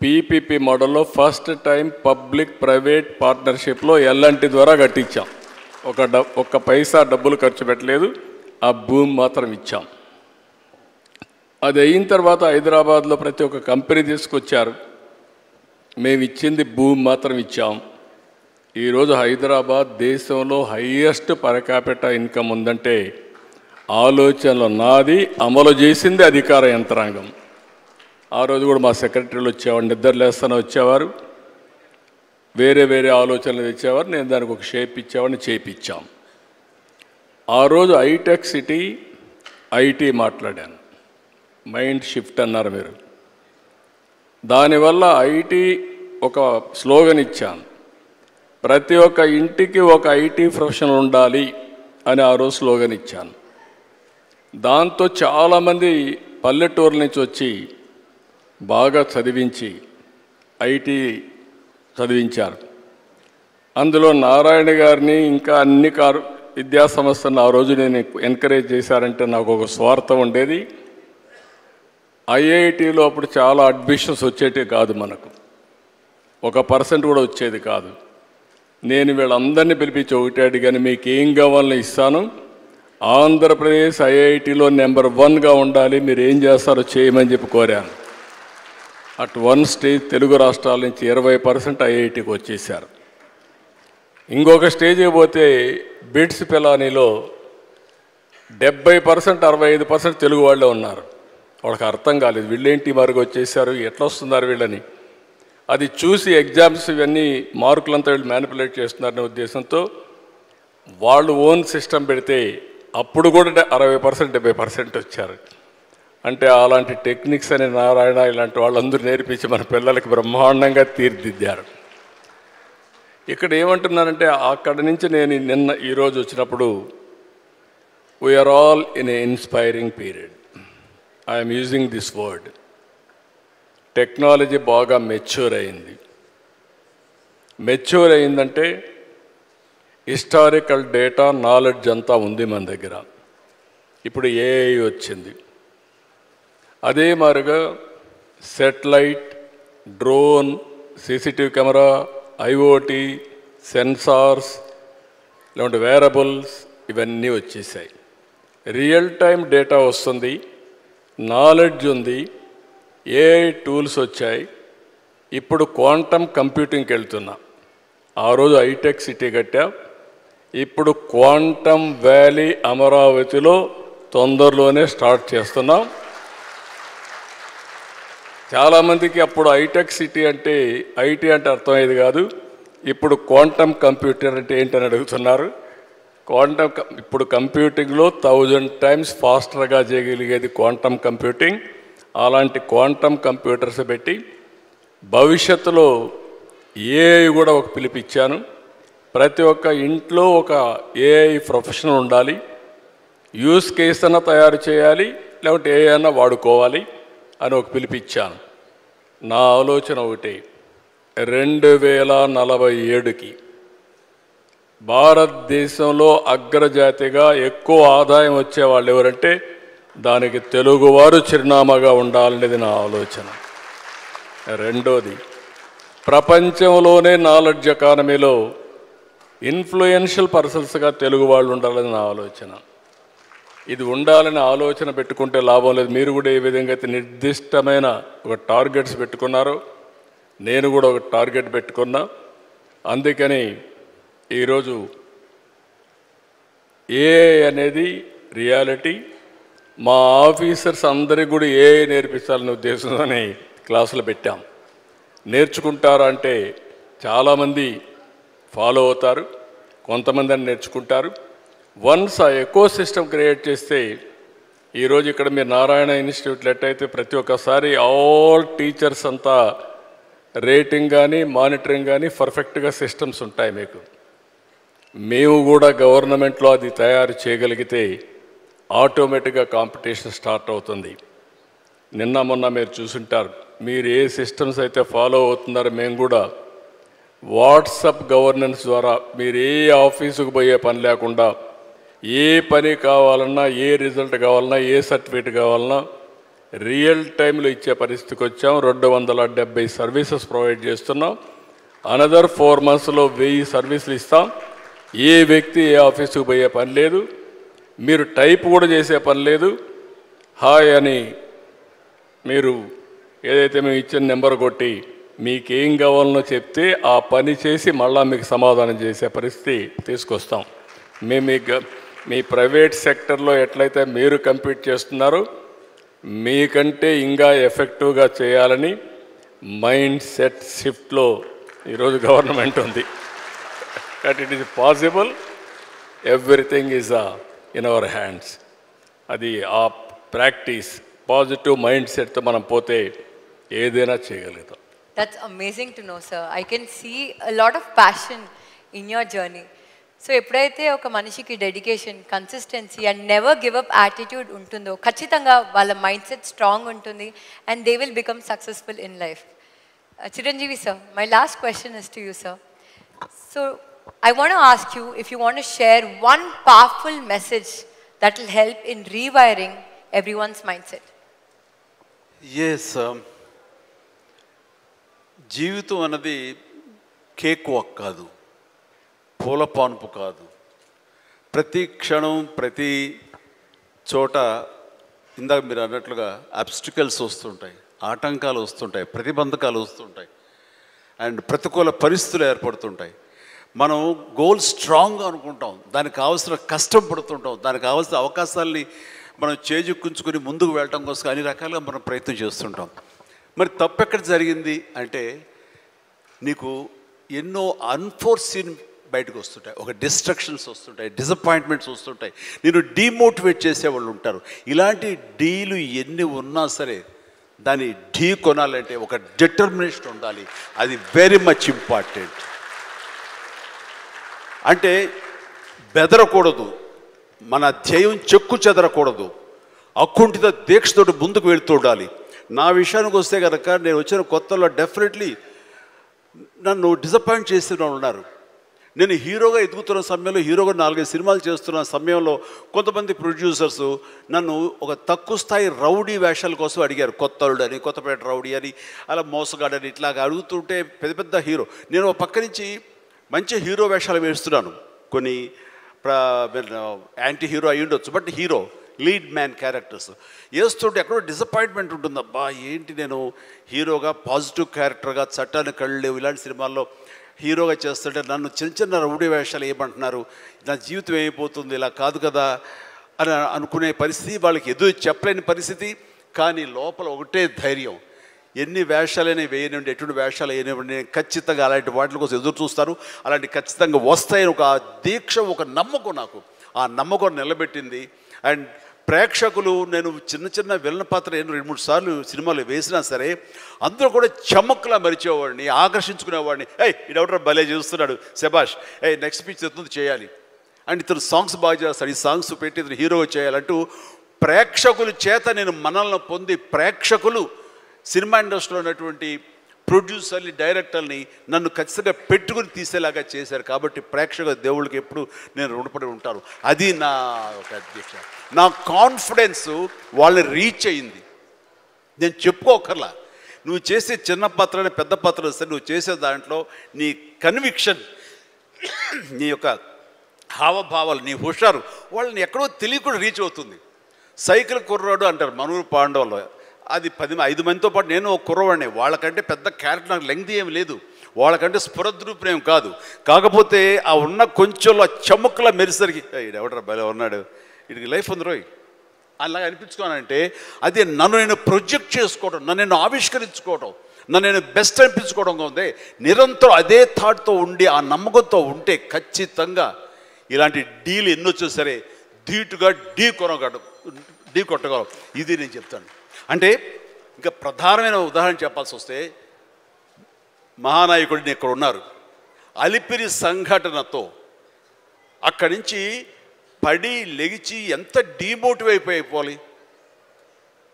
పీపీపీ మోడల్లో ఫస్ట్ టైం పబ్లిక్ ప్రైవేట్ పార్ట్నర్షిప్లో ఎల్ఎన్టీ ద్వారా కట్టించాం. ఒక్క పైసా డబ్బులు ఖర్చు పెట్టలేదు, ఆ భూమి మాత్రం ఇచ్చాం. అది అయిన తర్వాత హైదరాబాద్లో ప్రతి ఒక్క కంపెనీ తీసుకొచ్చారు. మేము ఇచ్చింది భూమి మాత్రం ఇచ్చాం. ఈరోజు హైదరాబాద్ దేశంలో హైయెస్ట్ పర్ క్యాపిటల్ ఇన్కమ్ ఉందంటే ఆలోచనలు నాది, అమలు చేసింది అధికార యంత్రాంగం. ఆ రోజు కూడా మా సెక్రటరీలు వచ్చేవారు, నిద్రలేస్తానే వచ్చేవారు, వేరే వేరే ఆలోచనలు తెచ్చేవారు. నేను దానికి ఒక షేప్ ఇచ్చేవాడిని, చేయించాం. ఆ రోజు హైటెక్ సిటీ ఐటీ మాట్లాడాను. మైండ్ షిఫ్ట్ అన్నారు మీరు. దానివల్ల ఐటీ ఒక స్లోగన్ ఇచ్చాను, ప్రతి ఒక్క ఇంటికి ఒక ఐటీ ప్రొఫెషనల్ ఉండాలి అని ఆ రోజు స్లోగన్ ఇచ్చాను. దాంతో చాలామంది పల్లెటూరు నుంచి వచ్చి బాగా చదివించి ఐటీ చదివించారు. అందులో నారాయణ గారిని ఇంకా అన్ని విద్యా సంస్థలను ఆ రోజు నేను ఎంకరేజ్ చేశారంటే నాకు ఒక స్వార్థం ఉండేది. ఐఐటీలో అప్పుడు చాలా అడ్మిషన్స్ వచ్చేటివి కాదు, మనకు 1% కూడా వచ్చేది కాదు. నేను వీళ్ళందరినీ పిలిపించి ఒకటే అడిగాను, మీకు ఏం కావాలని ఇస్తాను, ఆంధ్రప్రదేశ్ ఐఐటీలో నెంబర్ 1గా ఉండాలి, మీరు ఏం చేస్తారో చేయమని చెప్పి కోరాను. అట్ వన్ స్టేజ్ తెలుగు రాష్ట్రాల నుంచి 20% ఐఐటీకి వచ్చేసారు. ఇంకొక స్టేజ్కి పోతే బిట్స్ పిలానీలో 70% 65% తెలుగు వాళ్ళే ఉన్నారు. వాళ్ళకి అర్థం కాలేదు, వీళ్ళేంటి మరుగు వచ్చేసారు, ఎట్లా వస్తున్నారు వీళ్ళని. అది చూసి ఎగ్జామ్స్ ఇవన్నీ మార్కులంతా వీళ్ళు మ్యానిపులేట్ చేస్తున్నారనే ఉద్దేశంతో వాళ్ళు ఓన్ సిస్టమ్ పెడితే అప్పుడు కూడా 60% 70% వచ్చారు. అంటే అలాంటి టెక్నిక్స్ అని నారాయణ ఇలాంటి వాళ్ళందరూ నేర్పించి మన పిల్లలకి బ్రహ్మాండంగా తీర్చిదిద్దారు. ఇక్కడ ఏమంటున్నానంటే అక్కడ నుంచి నేను నిన్న ఈరోజు వచ్చినప్పుడు we are all in a inspiring period. I'm using this word. Technology బాగా మెచ్యూర్ అయింది. మెచ్యూర్ అయిందంటే హిస్టారికల్ డేటా నాలెడ్జ్ అంతా ఉంది మన దగ్గర. ఇప్పుడు ఏఐ వచ్చింది. అదే మాదిరిగా satellite, drone, CCTV camera, IoT, sensors, లేదంటే వేరబుల్స్ ఇవన్నీ వచ్చేసాయి. రియల్ టైం డేటా వస్తుంది, నాలెడ్జ్ ఉంది, ఏఐ టూల్స్ వచ్చాయి. ఇప్పుడు క్వాంటమ్ కంప్యూటింగ్కి వెళ్తున్నా. ఆ రోజు హైటెక్ సిటీ కట్టా. ఇప్పుడు క్వాంటమ్ వ్యాలీ అమరావతిలో తొందరలోనే స్టార్ట్ చేస్తున్నాం. చాలామందికి అప్పుడు హైటెక్ సిటీ అంటే ఐటీ అంటే అర్థమయ్యేది కాదు. ఇప్పుడు క్వాంటమ్ కంప్యూటర్ అంటే ఏంటని అడుగుతున్నారు. ఇప్పుడు కంప్యూటింగ్లో 1000 times ఫాస్టర్గా చేయగలిగేది క్వాంటమ్ కంప్యూటింగ్. అలాంటి క్వాంటమ్ కంప్యూటర్స్ పెట్టి భవిష్యత్తులో ఏఐ కూడా ఒక పిలిపిచ్చాను. ప్రతి ఒక్క ఇంట్లో ఒక ఏఐ ప్రొఫెషనల్ ఉండాలి. యూస్ కేస్ అన్న తయారు చేయాలి, లేకపోతే ఏఐ అన్న వాడుకోవాలి అని ఒక పిలిపిచ్చాను. నా ఆలోచన ఒకటి, 2047కి భారతదేశంలో అగ్రజాతిగా ఎక్కువ ఆదాయం వచ్చేవాళ్ళు ఎవరంటే దానికి తెలుగువారు చిరునామాగా ఉండాలనేది నా ఆలోచన. రెండోది, ప్రపంచంలోనే నాలెడ్జ్ ఎకానమీలో ఇన్ఫ్లుయెన్షియల్ పర్సన్స్గా తెలుగు వాళ్ళు ఉండాలని నా ఆలోచన. ఇది ఉండాలని ఆలోచన పెట్టుకుంటే లాభం లేదు. మీరు కూడా ఏ విధంగా అయితే నిర్దిష్టమైన ఒక టార్గెట్స్ పెట్టుకున్నారో నేను కూడా ఒక టార్గెట్ పెట్టుకున్నా. అందుకని ఈరోజు ఏఐ అనేది రియాలిటీ. మా ఆఫీసర్స్ అందరికీ కూడా ఏఐ నేర్పించాలనే ఉద్దేశంతోనే క్లాసులు పెట్టాం. నేర్చుకుంటారా అంటే చాలామంది ఫాలో అవుతారు, కొంతమంది అని నేర్చుకుంటారు. వన్స్ ఆ ఎకో సిస్టమ్ క్రియేట్ చేస్తే ఈరోజు ఇక్కడ మీరు నారాయణ ఇన్స్టిట్యూట్లో ఎట్టయితే ప్రతి ఒక్కసారి ఆల్ టీచర్స్ అంతా రేటింగ్ కానీ మానిటరింగ్ కానీ పర్ఫెక్ట్గా సిస్టమ్స్ ఉంటాయి మీకు. మేము కూడా గవర్నమెంట్లో అది తయారు చేయగలిగితే ఆటోమేటిక్గా కాంపిటీషన్ స్టార్ట్ అవుతుంది. నిన్న మొన్న మీరు చూసుంటారు, మీరు ఏ సిస్టమ్స్ అయితే ఫాలో అవుతున్నారో మేము కూడా వాట్సాప్ గవర్నెన్స్ ద్వారా మీరు ఏ ఆఫీసుకు పోయే పని లేకుండా ఏ పని కావాలన్నా, ఏ రిజల్ట్ కావాలన్నా, ఏ సర్టిఫికేట్ కావాలన్నా రియల్ టైంలో ఇచ్చే పరిస్థితికి వచ్చాం. 270 సర్వీసెస్ ప్రొవైడ్ చేస్తున్నాం. అనదర్ 4 monthsలో 1000 సర్వీసులు ఇస్తాం. ఏ వ్యక్తి ఏ ఆఫీసుకు పోయే పని లేదు, మీరు టైప్ కూడా చేసే పని లేదు. హాయ్ అని మీరు ఏదైతే మేము ఇచ్చిన నెంబర్ కొట్టి మీకేం కావాలనో చెప్తే ఆ పని చేసి మళ్ళా మీకు సమాధానం చేసే పరిస్థితి తీసుకొస్తాం. మేము మీ ప్రైవేట్ సెక్టర్లో ఎట్లయితే మీరు కంపీట్ చేస్తున్నారో మీకంటే ఇంకా ఎఫెక్టివ్గా చేయాలని మైండ్ సెట్ షిఫ్ట్లో ఈరోజు గవర్నమెంట్ ఉంది. But it is possible, everything is in our hands. అది ఆ ప్రాక్టీస్, పాజిటివ్ మైండ్ సెట్తో మనం పోతే ఏదైనా చేయగలుగుతాం. That's amazing to know, sir. I can see a lot of passion in your journey. So ఎప్పుడైతే ఒక మనిషికి dedication, consistency and never give up attitude ఉంటుందో ఖచ్చితంగా వాళ్ళ మైండ్ సెట్ స్ట్రాంగ్ ఉంటుంది and they will become successful in life. Chiranjeevi sir, my last question is to you, sir. So I want to ask you if you want to share one powerful message that will help in rewiring everyone's mindset. Yes, జీవితం అన్నది cake walk కాదు, పూల పాన్పు కాదు. ప్రతి క్షణం ప్రతి చోట ఇందాక మీరు అన్నట్లుగా అబ్స్టికల్స్ వస్తుంటాయి, ఆటంకాలు వస్తుంటాయి, ప్రతిబంధకాలు వస్తుంటాయి అండ్ ప్రతికూల పరిస్థితులు ఏర్పడుతుంటాయి. మనం గోల్ స్ట్రాంగ్ అనుకుంటాం, దానికి కావాల్సిన కష్టం పడుతుంటాం, దానికి కావాల్సిన అవకాశాలని మనం చేజెక్కించుకొని ముందుకు వెళ్ళటం కోసం అన్ని రకాలుగా మనం ప్రయత్నం చేస్తుంటాం. మరి తప్పు ఎక్కడ జరిగింది అంటే నీకు ఎన్నో అన్ఫోర్సీన్ బయటకు వస్తుంటాయి, ఒక డిస్ట్రక్షన్స్ వస్తుంటాయి, డిసప్పాయింట్మెంట్స్ వస్తుంటాయి, నేను డీమోటివేట్ చేసేవాళ్ళు ఉంటారు. ఇలాంటి డీలు ఎన్ని ఉన్నా సరే దాన్ని ఢీ కొనాలంటే ఒక డిటర్మినేషన్ ఉండాలి. అది వెరీ మచ్ ఇంపార్టెంట్. అంటే బెదరకూడదు, మన ధ్యేయం చెక్కు చెదరకూడదు, అకుంఠిత దీక్షతోటి ముందుకు వెళుతూ ఉండాలి. నా విషయానికి వస్తే కనుక నేను వచ్చిన కొత్తలో డెఫినెట్లీ నన్ను డిసప్పాయింట్ చేసిన వాళ్ళు ఉన్నారు. నేను హీరోగా ఎదుగుతున్న సమయంలో, హీరోగా 4-5 సినిమాలు చేస్తున్న సమయంలో కొంతమంది ప్రొడ్యూసర్స్ నన్ను ఒక తక్కువ స్థాయి రౌడీ వేషాల కోసం అడిగారు. కొత్తలుడు అని, కొత్తపేట రౌడీ అని, అలా మోసగాడని ఇట్లాగా అడుగుతుంటే పెద్ద పెద్ద హీరో, నేను ఒక పక్క నుంచి మంచి హీరో వేషాలు వేస్తున్నాను. కొన్ని యాంటీ హీరో అయి ఉండొచ్చు, but hero lead man characters వేస్తుంటే ఎక్కడో డిసప్పాయింట్మెంట్ ఉంటుంది. అబ్బా ఏంటి నేను హీరోగా పాజిటివ్ క్యారెక్టర్గా, చట్టాన్ని కళ్ళు లేవు ఇలాంటి సినిమాల్లో హీరోగా చేస్తుంటే నన్ను చిన్న చిన్న రౌడీ వేషాలు ఏమంటున్నారు, నా జీవితం ఏమైపోతుంది, ఇలా కాదు కదా అని అనుకునే పరిస్థితి, వాళ్ళకి ఎదురు చెప్పలేని పరిస్థితి. కానీ లోపల ఒకటే ధైర్యం, ఎన్ని వేషాలైనా వేయనివ్వండి, ఎటువంటి వేషాలు వేయనివ్వండి, నేను ఖచ్చితంగా అలాంటి వాటి కోసం ఎదురు చూస్తాను, అలాంటి ఖచ్చితంగా వస్తాయని ఒక దీక్ష, ఒక నమ్మకం నాకు. ఆ నమ్మకం నిలబెట్టింది. అండ్ ప్రేక్షకులు, నేను చిన్న చిన్న విలన్ పాత్ర 2-3 సార్లు సినిమాలు వేసినా సరే అందరూ కూడా చమక్లా మరిచేవాడిని, ఆకర్షించుకునేవాడిని. ఇడెవడో భలే చేస్తున్నాడు, శబాష్, నెక్స్ట్ పిక్చర్ ఎత్తుంది చేయాలి, అండ్ ఇతను సాంగ్స్ బాగా చేస్తాడు, ఈ సాంగ్స్ పెట్టి ఇతను హీరోగా చేయాలంటూ ప్రేక్షకుల చేత నేను మనల్ని పొంది, ప్రేక్షకులు సినిమా ఇండస్ట్రీలో ఉన్నటువంటి ప్రొడ్యూసర్ని, డైరెక్టర్ని నన్ను ఖచ్చితంగా పెట్టుకుని తీసేలాగా చేశారు. కాబట్టి ప్రేక్షక దేవుళ్ళకి ఎప్పుడు నేను రుణపడి ఉంటాను. అది నా ఒక అధ్యక్ష. నా కాన్ఫిడెన్స్ వాళ్ళని రీచ్ అయింది. నేను చెప్పుకోకర్లా, నువ్వు చేసే చిన్న పాత్రని పెద్ద పాత్ర సరే, నువ్వు చేసే దాంట్లో నీ కన్విక్షన్, నీ యొక్క హావభావాలు, నీ హుషారు వాళ్ళని ఎక్కడో తెలియకుండా రీచ్ అవుతుంది. సైకిల్ కుర్రాడు అంటారు మనూరు పాండవులు, అది 5 మందితో పాటు నేను ఒక కుర్రవాడిని. వాళ్ళకంటే పెద్ద క్యారెక్టర్ నాకు లెంగ్త్ ఏమి లేదు, వాళ్ళకంటే స్ఫురద్రూపేం కాదు. కాకపోతే ఆ ఉన్న కొంచెంలో చముక్కలా మెరిసరికి ఎవడరా భలే ఉన్నాడు, వీడికి లైఫ్ ఉంది రోయ్ అలాగా అనిపించుకోనంటే, అదే నన్ను నేను ప్రొజెక్ట్ చేసుకోవడం, నన్ను నేను ఆవిష్కరించుకోవడం, నన్ను నేను బెస్ట్ అనిపించుకోవడంగా ఉంది. నిరంతరం అదే థాట్తో ఉండి, ఆ నమ్మకంతో ఉంటే ఖచ్చితంగా ఇలాంటి డీల్ ఎన్నొచ్చా సరే ధీటుగా ఢీ కొట్టగలం. ఇది నేను చెప్తాను. అంటే ఇంకా ప్రధానమైన ఉదాహరణ చెప్పాల్సి వస్తే, మహానాయకుడిని ఇక్కడ ఉన్నారు, అలిపిరి సంఘటనతో అక్కడి నుంచి పడి లెగిచి ఎంత డీమోటివ్ అయిపోవాలి,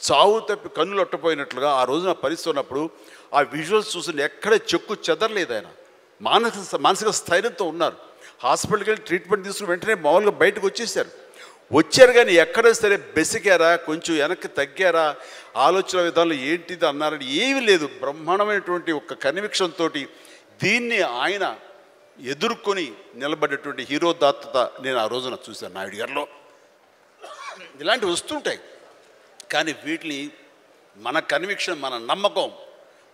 చావు తప్పి కన్నులు అట్టపోయినట్లుగా ఆ రోజున పరిస్థితి ఉన్నప్పుడు ఆ విజువల్స్ చూసి ఎక్కడ చెక్కు చెదరలేదు. ఆయన మానసిక స్థైర్యంతో ఉన్నారు. హాస్పిటల్కి వెళ్ళి ట్రీట్మెంట్ తీసుకుని వెంటనే మామూలుగా బయటకు వచ్చారు కానీ ఎక్కడ సరే బెసికారా, కొంచెం వెనక్కి తగ్గారా, ఆలోచన విధానంలో ఏంటిది అన్నారని ఏమీ లేదు. బ్రహ్మాండమైనటువంటి ఒక కన్విక్షన్ తోటి దీన్ని ఆయన ఎదుర్కొని నిలబడేటువంటి హీరో దాత్తత నేను ఆ రోజున చూశాను నాయుడు గారిలో. ఇలాంటివి వస్తుంటాయి, కానీ వీటిని మన కన్విక్షన్, మన నమ్మకం,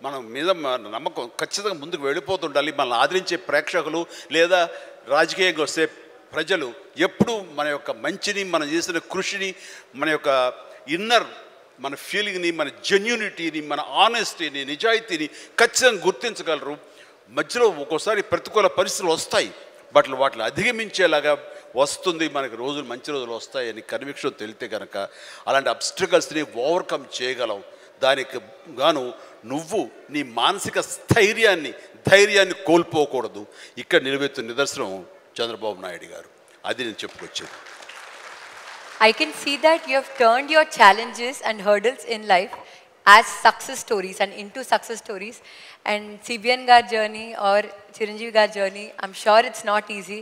మన మీద నమ్మకం ఖచ్చితంగా ముందుకు వెళ్ళిపోతుండాలి. మనల్ని ఆదరించే ప్రేక్షకులు లేదా రాజకీయంగా వస్తే ప్రజలు ఎప్పుడు మన యొక్క మంచిని, మనం చేసిన కృషిని, మన యొక్క ఇన్నర్ మన ఫీలింగ్ని, మన జెన్యూనిటీని, మన ఆనెస్టీని, నిజాయితీని ఖచ్చితంగా గుర్తించగలరు. మధ్యలో ఒక్కోసారి ప్రతికూల పరిస్థితులు వస్తాయి, బట్ వాటిని అధిగమించేలాగా వస్తుంది, మనకి రోజులు మంచి రోజులు వస్తాయని కన్విక్షన్ తెలితే కనుక అలాంటి అబ్స్ట్రకల్స్ని ఓవర్కమ్ చేయగలం. దానికి గాను నువ్వు నీ మానసిక ధైర్యాన్ని కోల్పోకూడదు. ఇక్కడ నిలబెత్తున్న నిదర్శనం చంద్రబాబు నాయుడు గారు. అది నేను చెప్పుకొచ్చేది. I can see that you have turned your challenges and hurdles in life as success stories and into success stories. And CBN gar journey or Chiranjeevi gar journey, I'm sure it's not easy.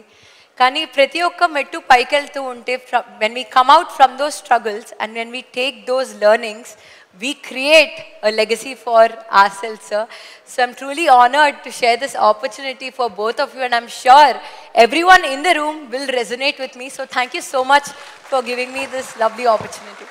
Kani prati okka mettu paikeltu unte, when we come out from those struggles and when we take those learnings, we create a legacy for ourselves, sir. So I'm truly honored to share this opportunity for both of you, and I'm sure everyone in the room will resonate with me. So thank you so much for giving me this lovely opportunity.